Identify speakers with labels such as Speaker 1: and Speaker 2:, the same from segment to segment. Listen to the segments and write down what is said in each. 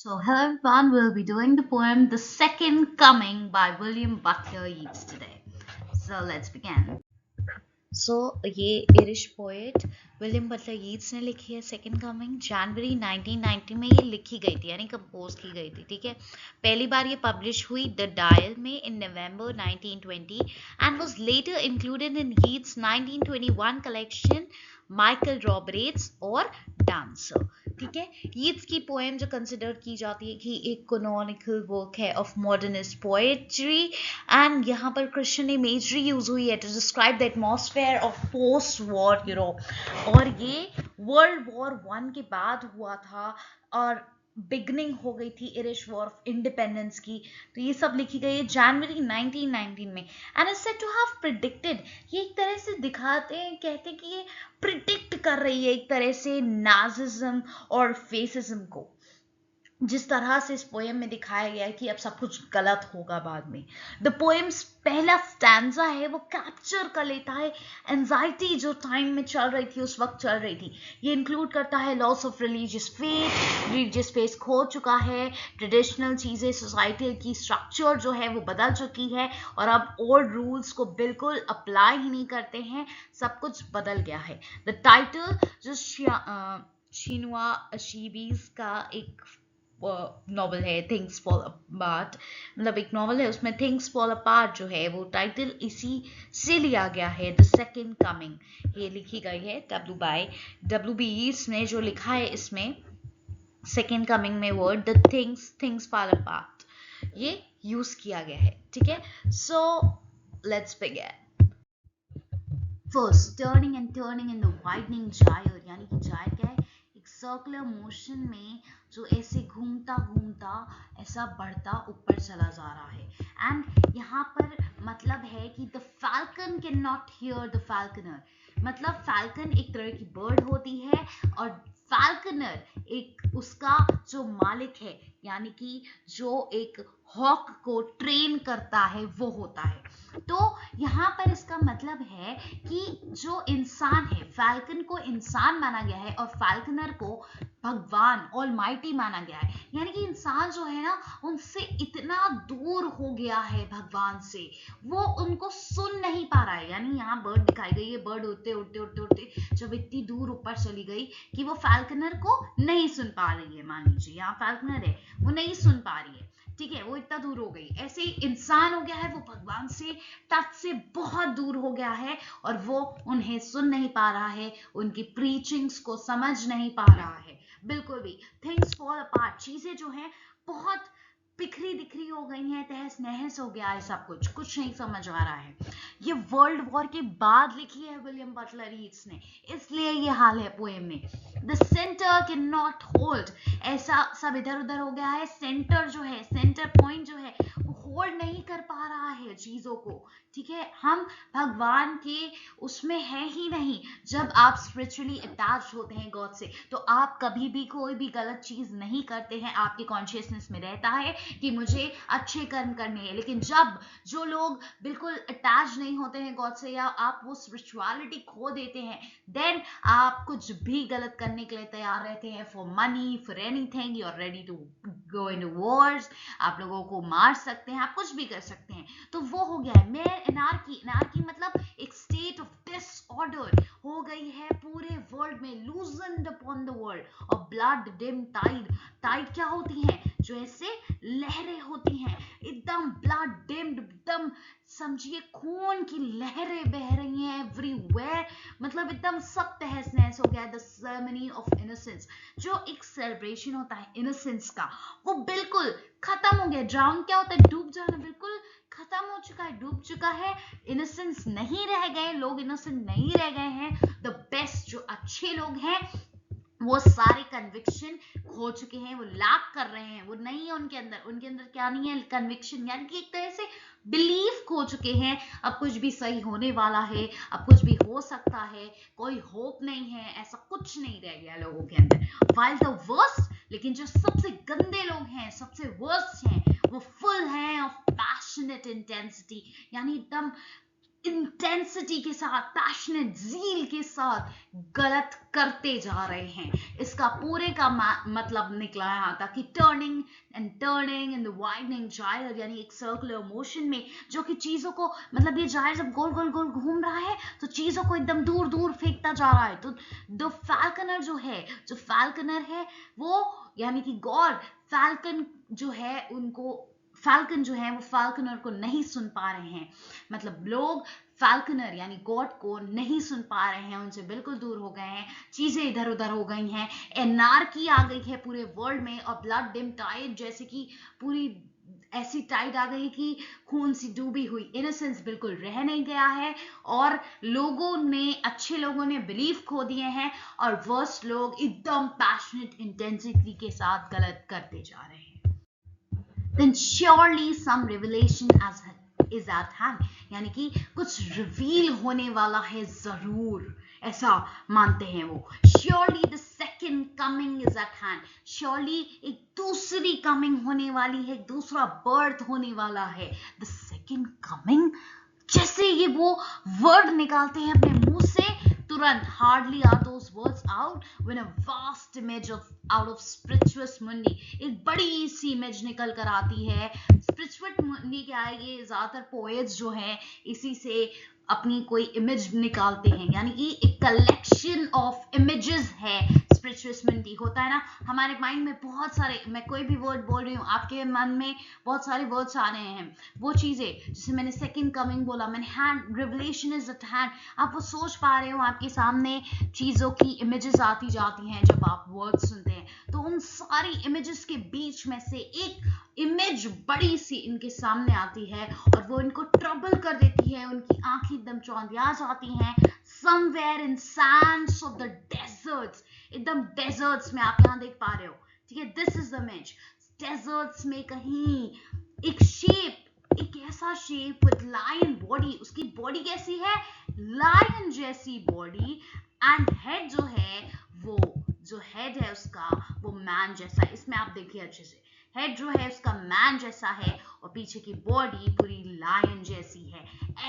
Speaker 1: So, hello everyone, we'll be doing the poem The Second Coming by William Butler Yeats today. So, let's begin. ये Irish poet William Butler Yeats ने लिखी है second coming जनवरी 1990 में ये लिखी गई थी यानी कंपोज की गई थी। ठीक है, पहली बार ये पब्लिश हुई द डायल में इन नवंबर 1920 and was later included in Yeats 1921 collection Michael Roberts और डांसर। ठीक है, यीट्स की पोएम जो कंसिडर की जाती है कि एक कैनोनिकल वर्क है ऑफ मॉडर्निस्ट पोएट्री एंड यहाँ पर क्रिश्चियन इमेजरी यूज हुई है to describe the atmosphere of post war Europe. और ये वर्ल्ड वॉर 1 के बाद हुआ था और बिगनिंग हो गई थी इरिश वॉर ऑफ इंडिपेंडेंस की। तो ये सब लिखी गई है जनवरी 1919 में and is said to have predicted. ये एक तरह से दिखाते हैं, कहते हैं कि ये प्रिडिक्ट कर रही है एक तरह से नाजिज्म और फेसिज्म को। जिस तरह से इस पोएम में दिखाया गया है कि अब सब कुछ गलत होगा बाद में। द पोएम्स पहला स्टैंजा है वो कैप्चर कर लेता है एंजाइटी जो टाइम में चल रही थी, उस वक्त चल रही थी। ये इंक्लूड करता है लॉस ऑफ रिलीजियस फेथ खो चुका है, ट्रेडिशनल चीजें, सोसाइटी की स्ट्रक्चर जो है वो बदल चुकी है और अब ओल्ड रूल्स को बिल्कुल अप्लाई ही नहीं करते हैं, सब कुछ बदल गया है। द टाइटल जो शिनुआ अशीबीज का एक नॉवल है थिंग्स फॉल अपार्ट, मतलब एक नॉवल है उसमें थिंग्स फॉल अपार्ट जो है वो टाइटल इसी से लिया गया है। द सेकंड कमिंग ये लिखी गई है डब्ल्यू बी ईट्स ने जो लिखा है इसमें सेकंड कमिंग में word the things fall apart ये यूज किया गया है। ठीक है, so let's begin. First turning and turning in the widening gyre, यानी कि जायर क्या है, एक सर्कुलर मोशन में जो ऐसे घूमता घूमता ऐसा बढ़ता ऊपर चला जा रहा है। एंड यहाँ पर मतलब है कि the falcon can not hear the falconer, मतलब फैल्कन एक तरह की बर्ड होती है और फैल्कनर एक उसका जो मालिक है, यानी कि जो एक हॉक को ट्रेन करता है वो होता है। तो यहाँ पर इसका मतलब है कि जो इंसान है, फैल्कन को इंसान माना गया है और फैल्कनर को भगवान ऑलमाइटी माना गया है। यानी कि इंसान जो है ना उनसे इतना दूर हो गया है भगवान से, वो उनको सुन नहीं पा रहा है। यानी यहाँ बर्ड दिखाई गई है, बर्ड उड़ते उड़ते उड़ते उड़ते जब इतनी दूर ऊपर चली गई कि वो फैल्कनर को नहीं सुन पा रही है। मान लीजिए यहाँ फैल्कनर है, वो नहीं सुन पा रही है, ठीक है, वो इतना दूर हो गई। ऐसे ही इंसान हो गया है, वो भगवान से टच से बहुत दूर हो गया है और वो उन्हें सुन नहीं पा रहा है, उनकी प्रीचिंग्स को समझ नहीं पा रहा है बिल्कुल भी। थिंग्स फॉल अपार्ट, चीजें जो हैं बहुत बिखरी दिखरी हो गई हैं, तहस नहस हो गया है सब कुछ नहीं समझ आ रहा है। ये वर्ल्ड वॉर के बाद लिखी है विलियम बटलर यीट्स ने, इसलिए ये हाल है पोएम में। The centre can not hold, ऐसा सब इधर उधर हो गया है, सेंटर जो है, सेंटर पॉइंट जो है वो होल्ड नहीं कर पा रहा है चीजों को। ठीक है, हम भगवान के उसमें है ही नहीं। जब आप स्पिरिचुअली अटैच होते हैं गॉड से तो आप कभी भी कोई भी गलत चीज नहीं करते हैं, आपके कॉन्शियसनेस में रहता है कि मुझे अच्छे कर्म करने हैं। लेकिन जब जो लोग बिल्कुल अटैच नहीं होते हैं गॉड से, या आप वो स्पिरिचुअलिटी खो देते हैं, देन आप कुछ भी गलत करने के लिए तैयार रहते हैं। For money, for anything, you are ready to go in wars, आप लोगों को मार सकते हैं, आप कुछ भी कर सकते हैं। तो वो हो गया है मैं एनार्की मतलब एक स्टेट ऑफ डिसऑर्डर हो गई है पूरे वर्ल्ड में, लूजनड अपॉन द वर्ल्ड। और ब्लड डिम टाइड क्या होती हैं, जो ऐसे लहरें होती हैं, एकदम ब्लड डिम्ड, एकदम समझिए खून की लहरें बह रही हैं एवरीवेयर, मतलब एकदम सब तहस नहस हो गया है। द सेरेमनी ऑफ इनोसेंस, जो एक सेलिब्रेशन होता है इनोसेंस का, वो बिल्कुल खत्म हो गया। ड्राउन क्या होता है, डूब जाना, बिल्कुल खत्म हो चुका है, डूब चुका है। इनोसेंस नहीं रह गए, लोग इनोसेंट नहीं रह गए हैं। द बेस्ट, जो अच्छे लोग हैं वो सारे कन्विक्शन खो चुके हैं, वो लैक कर रहे हैं, वो नहीं है उनके अंदर क्या नहीं है, कन्विक्शन, यानी कि एक तरह से बिलीफ खो चुके हैं। अब कुछ भी सही होने वाला है, अब कुछ भी हो सकता है, कोई होप नहीं है, ऐसा कुछ नहीं रह गया लोगों के अंदर। वाइल द वर्स्ट, लेकिन जो सबसे गंदे लोग हैं, सबसे वर्स्ट हैं, वो फुल हैं ऑफ पैशनेट इंटेंसिटी, यानी एकदम इंटेंसिटी के साथ, पैशनेट ज़ील के साथ गलत करते जा रहे हैं। इसका पूरे का मतलब निकला यहाँ था कि turning in the widening gyre, यानी एक सर्कुलर मोशन में, जो कि चीजों को, मतलब ये जायर जब गोल गोल गोल घूम रहा है तो चीजों को एकदम दूर दूर फेंकता जा रहा है। तो द फैल्कनर है वो, यानी कि गॉड फैल्कन जो है वो फाल्कनर को नहीं सुन पा रहे हैं। मतलब लोग फाल्कनर यानी गॉड को नहीं सुन पा रहे हैं, उनसे बिल्कुल दूर हो गए हैं, चीजें इधर उधर हो गई हैं, एनार्की आ गई है पूरे वर्ल्ड में, और ब्लड डिम टाइड, जैसे कि पूरी ऐसी टाइड आ गई कि खून सी डूबी हुई इनोसेंस बिल्कुल रह नहीं गया है, और अच्छे लोगों ने बिलीफ खो दिए हैं, और वर्स्ट लोग एकदम पैशनेट इंटेंसिटी के साथ गलत करते जा रहे हैं। Then surely some revelation is at hand, यानी कि कुछ रिवील होने वाला है जरूर, ऐसा मानते हैं वो। Surely the second coming is at hand, surely एक दूसरी कमिंग होने वाली है, एक दूसरा बर्थ होने वाला है। The second coming, जैसे ये वो वर्ड निकालते हैं अपने मुंह से, तुरंत hardly are those words out when a vast image out of spirituous mundi, एक बड़ी सी इमेज निकल कर आती है। स्पिरिचुअल मुंडी क्या है, ये ज्यादातर पोएट्स जो हैं इसी से अपनी कोई इमेज निकालते हैं, यानी कि एक कलेक्शन ऑफ इमेजेस है। स्पिरिचुअल मुंडी होता है ना, हमारे माइंड में बहुत सारे, मैं कोई भी वर्ड बोल रही हूँ, आपके मन में बहुत सारे वर्ड्स आ रहे हैं, वो चीजें, जैसे मैंने सेकंड कमिंग बोला, मैंने hand, revelation is eight hand, आप वो सोच पा रहे हो, आपके सामने चीजों की इमेजेस आती जाती हैं जब आप वर्ड सुनते हैं। तो उन सारी इमेजेस के बीच में से एक इमेज बड़ी सी इनके सामने आती है, और वो इनको ट्रबल कर देती है, उनकी आंखें एकदम चौंधिया जाती हैं। Somewhere in sands of the deserts, एकदम डेजर्ट्स में आप यहाँ देख पा रहे हो, ठीक है, this is the image. Deserts में कहीं एक शेप, एक ऐसा शेप विद लायन बॉडी, उसकी बॉडी कैसी है, लायन जैसी बॉडी, एंड हेड जो है, वो जो हेड है उसका, वो मैन जैसा है। इसमें आप देखिए अच्छे से, हेड जो है उसका मैन जैसा है, और पीछे की बॉडी पूरी लायन जैसी है।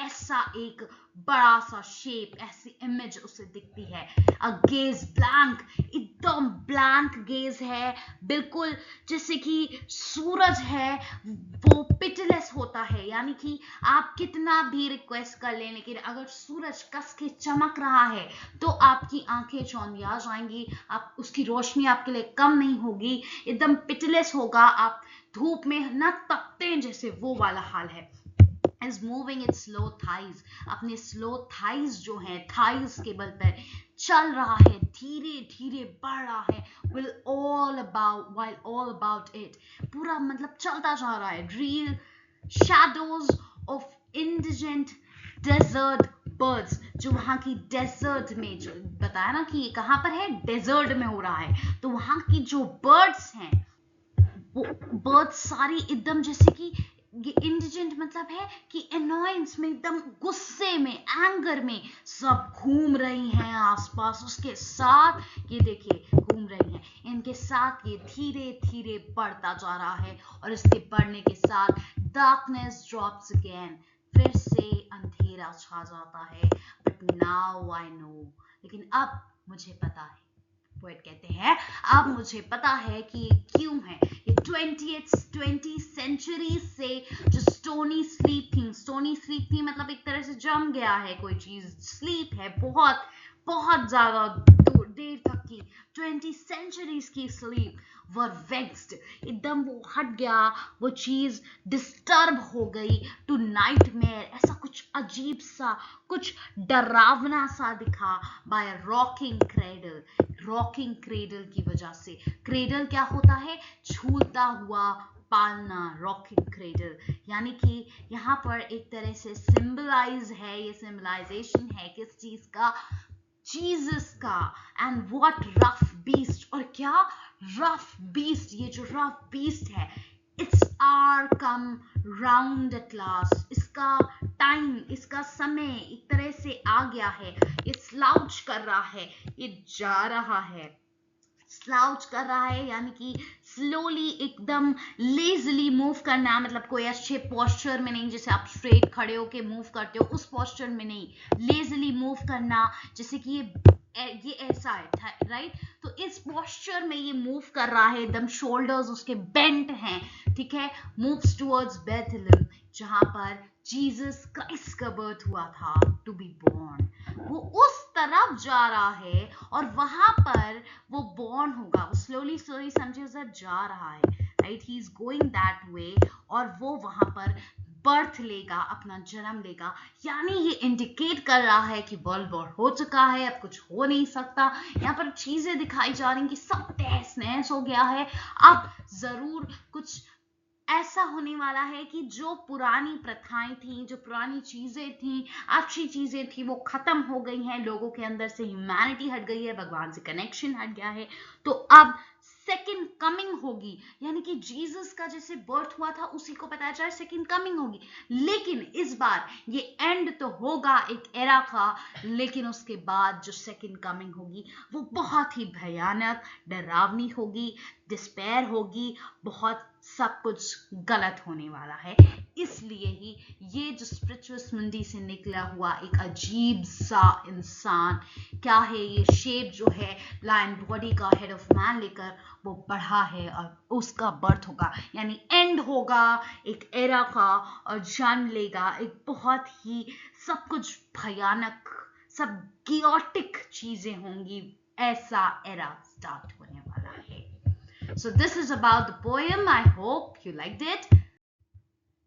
Speaker 1: ऐसा एक बड़ा सा शेप, ऐसी इमेज उसे दिखती है। अ गेज ब्लैंक, एकदम ब्लैंक गेज है, बिल्कुल जैसे कि सूरज है वो पिटलेस होता है, यानी कि आप कितना भी रिक्वेस्ट कर लें, लेकिन अगर सूरज कस के चमक रहा है तो आपकी आंखें चौंधिया जाएंगी, आप उसकी रोशनी आपके लिए कम नहीं होगी, एकदम पिटलेस होगा, आप धूप में ना तपते हैं जैसे, वो वाला हाल है। is moving its slow thighs, अपने स्लो थाइज जो है, थाइज के बल पर चल रहा है, धीरे धीरे बढ़ रहा है, while all about it, पूरा मतलब चलता जा रहा है। real shadows of indigent desert birds, जो वहां की डेजर्ट में, जो बताया ना कि ये कहां पर है, डेजर्ट में हो रहा है, तो वहां की जो बर्ड्स हैं, वो बर्ड्स सारी एकदम जैसे कि, इंडिजेंट मतलब है कि अनॉयंस में, एकदम गुस्से में, एंगर में सब घूम रही हैं आसपास, उसके साथ ये देखिए घूम रही हैं, इनके साथ ये धीरे धीरे बढ़ता जा रहा है, और इसके बढ़ने के साथ डार्कनेस ड्रॉप्स अगेन, फिर से अंधेरा छा जाता है। बट नाउ आई नो, लेकिन अब मुझे पता है, पोएट कहते हैं, अब मुझे पता है कि ये क्यों है। ये 20th सेंचुरी से जो स्टोनी स्लीप थी मतलब एक तरह से जम गया है कोई चीज, स्लीप है बहुत बहुत ज्यादा देर तक की, 20 सेंचुरीज की स्लीप वर वेक्स्ड, एकदम वो हट गया, वो चीज डिस्टर्ब हो गई टू नाइटमेयर, ऐसा कुछ अजीब सा, कुछ डरावना सा दिखा, बाय अ रॉकिंग क्रेडल की वजह से। क्रेडल क्या होता है, झूलता हुआ पालना, रॉकिंग क्रेडल, यानी कि यहाँ पर एक तरह से सिंबलाइज है, ये सिंबलाइजेशन है किस चीज का, जीसस का। एंड व्हाट रफ बीस्ट, और क्या रफ बीस्ट, ये जो रफ बीस्ट है, its hour come round at last, इसका टाइम, इसका समय एक तरह से आ गया है, ये स्लाउच कर रहा है, ये जा रहा है, स्लाउच कर रहा है, यानी कि स्लोली एकदम लेजली मूव करना, मतलब कोई अच्छे पोस्चर में नहीं, जैसे आप स्ट्रेट खड़े होके मूव करते हो उस पोस्चर में नहीं, लेजली मूव करना, जैसे कि ये ऐसा है, राइट। तो इस पोस्चर में ये मूव कर रहा है, एकदम शोल्डर्स उसके बेंट हैं, ठीक है। मूव्स टुवर्ड्स बेथलेम, जहां पर जीसस क्राइस्ट का बर्थ हुआ था, टू बी बॉर्न। वो उस तरफ जा रहा है और वहां पर वो बॉर्न होगा। वो स्लोली स्लोली समझे उधर जा रहा है, right, he is going that way, और वो वहां पर बर्थ लेगा, अपना जन्म लेगा। यानी ये इंडिकेट कर रहा है कि वर्ल्ड वॉर हो चुका है, अब कुछ हो नहीं सकता। यहाँ पर चीजें दिखाई जा रही कि सब तहस नहस हो गया है, अब जरूर कुछ ऐसा होने वाला है कि जो पुरानी प्रथाएं थी, जो पुरानी चीजें थी, अच्छी चीजें थी, वो खत्म हो गई हैं। लोगों के अंदर से ह्यूमैनिटी हट गई है, भगवान से कनेक्शन हट गया है। तो अब सेकंड कमिंग होगी, यानी कि जीसस का जैसे बर्थ हुआ था उसी को बताया जाए सेकंड कमिंग होगी। लेकिन इस बार ये एंड तो होगा एक एरा का, लेकिन उसके बाद जो सेकंड कमिंग होगी वो बहुत ही भयानक, डरावनी होगी, डिस्पेयर होगी, बहुत सब कुछ गलत होने वाला है। इसलिए ही ये जो स्पिरिचुअल मुंडी से निकला हुआ एक अजीब सा इंसान, क्या है ये शेप जो है लायन बॉडी का, हेड ऑफ मैन लेकर वो बढ़ा है, और उसका बर्थ होगा, यानी एंड होगा एक एरा का, और जन्म लेगा एक बहुत ही सब कुछ भयानक, सब गियोटिक चीजें होंगी, ऐसा एरा स्टार्ट होने वाला है। So this is about the poem. I hope you liked it.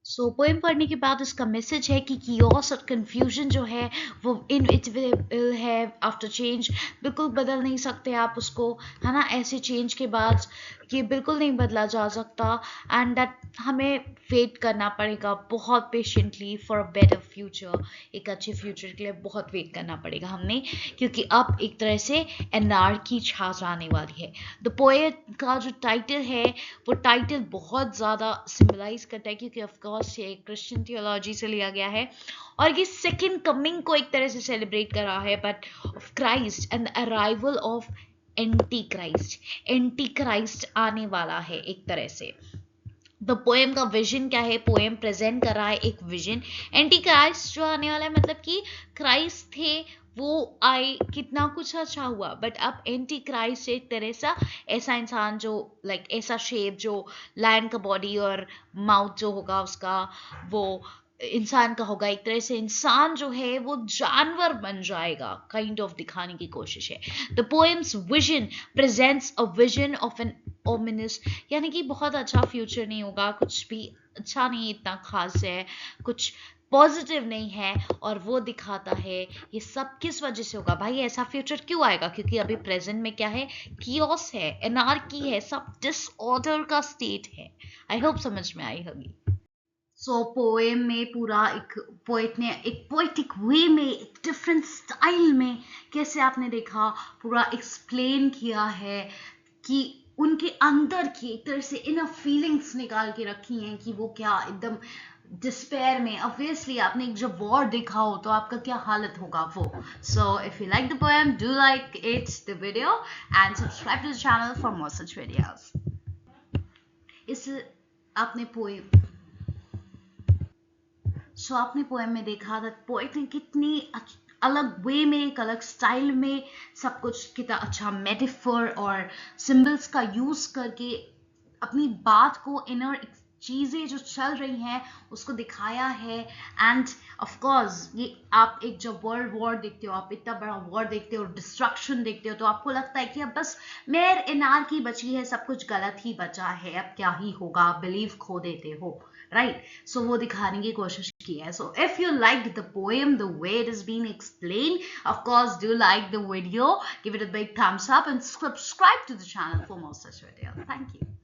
Speaker 1: So poem पढ़ने के बाद उसका मैसेज है कि कियोस और कन्फ्यूजन जो है वो इनविटेबल है, आफ्टर चेंज बिल्कुल बदल नहीं सकते आप उसको, है ना। ऐसे चेंज के बाद ये बिल्कुल नहीं बदला जा सकता, एंड दैट हमें वेट करना पड़ेगा बहुत patiently for a better future. एक अच्छे फ्यूचर के लिए बहुत वेट करना पड़ेगा हमने, क्योंकि अब एक तरह से एनार्की छा जाने वाली है। द पोएट का जो टाइटल है वो टाइटल बहुत ज़्यादा सिम्बलाइज करता है, क्योंकि ऑफकोर्स ये क्रिश्चियन थियोलॉजी से लिया गया है, और ये सेकेंड कमिंग को एक तरह से सेलिब्रेट कर रहा है, but of Christ and the arrival of anti Christ. Anti Christ आने वाला है एक तरह से। द पोएम का विजन क्या है, पोएम प्रेजेंट कर रहा है एक विजन। एंटी क्राइस्ट जो आने वाला है, मतलब कि क्राइस्ट थे वो आए, कितना कुछ अच्छा हुआ, बट अब एंटी क्राइस्ट एक तरह सा ऐसा इंसान जो लाइक ऐसा शेप जो लायन का बॉडी और माउथ जो होगा उसका वो इंसान का होगा। एक तरह से इंसान जो है वो जानवर बन जाएगा, काइंड ऑफ दिखाने की कोशिश है। The poem's vision presents a vision of an ominous, यानी कि बहुत अच्छा फ्यूचर नहीं होगा, कुछ भी अच्छा नहीं, इतना खास है, कुछ पॉजिटिव नहीं है, और वो दिखाता है ये सब किस वजह से होगा। भाई ऐसा फ्यूचर क्यों आएगा, क्योंकि अभी प्रेजेंट में क्या है, कियोस है, एनार्की है, सब डिसऑर्डर का स्टेट है। आई होप समझ में आई होगी। सो पोएम में पूरा एक पोएट ने एक पोएटिक वे में, एक डिफरेंट स्टाइल में, कैसे आपने देखा पूरा एक्सप्लेन किया है कि उनके अंदर की एक तरह से इनर फीलिंग्स निकाल के रखी हैं कि वो क्या एकदम डिस्पेयर में। ऑब्वियसली आपने जब वॉर देखा हो तो आपका क्या हालत होगा वो। So if you like the poem, do like it the video and subscribe to the channel for more such videos. इस आपने पोएम आपने पोएम में देखा था पोएट ने कितनी अलग वे में, एक अलग स्टाइल में सब कुछ कितना अच्छा मेटाफर और सिंबल्स का यूज करके अपनी बात को, इनर चीजें जो चल रही हैं उसको दिखाया है। एंड ऑफ कोर्स ये आप एक जब वर्ल्ड वॉर देखते हो, आप इतना बड़ा वॉर देखते हो, डिस्ट्रक्शन देखते हो, तो आपको लगता है कि अब बस मेर एनार्की बची है, सब कुछ गलत ही बचा है, अब क्या ही होगा, बिलीव खो देते हो, राइट। सो वो दिखाने की कोशिश की है। So if you like the poem the way it is been explain, of course do like the video, give it a big thumbs up and subscribe to the channel for more such videos. Thank you.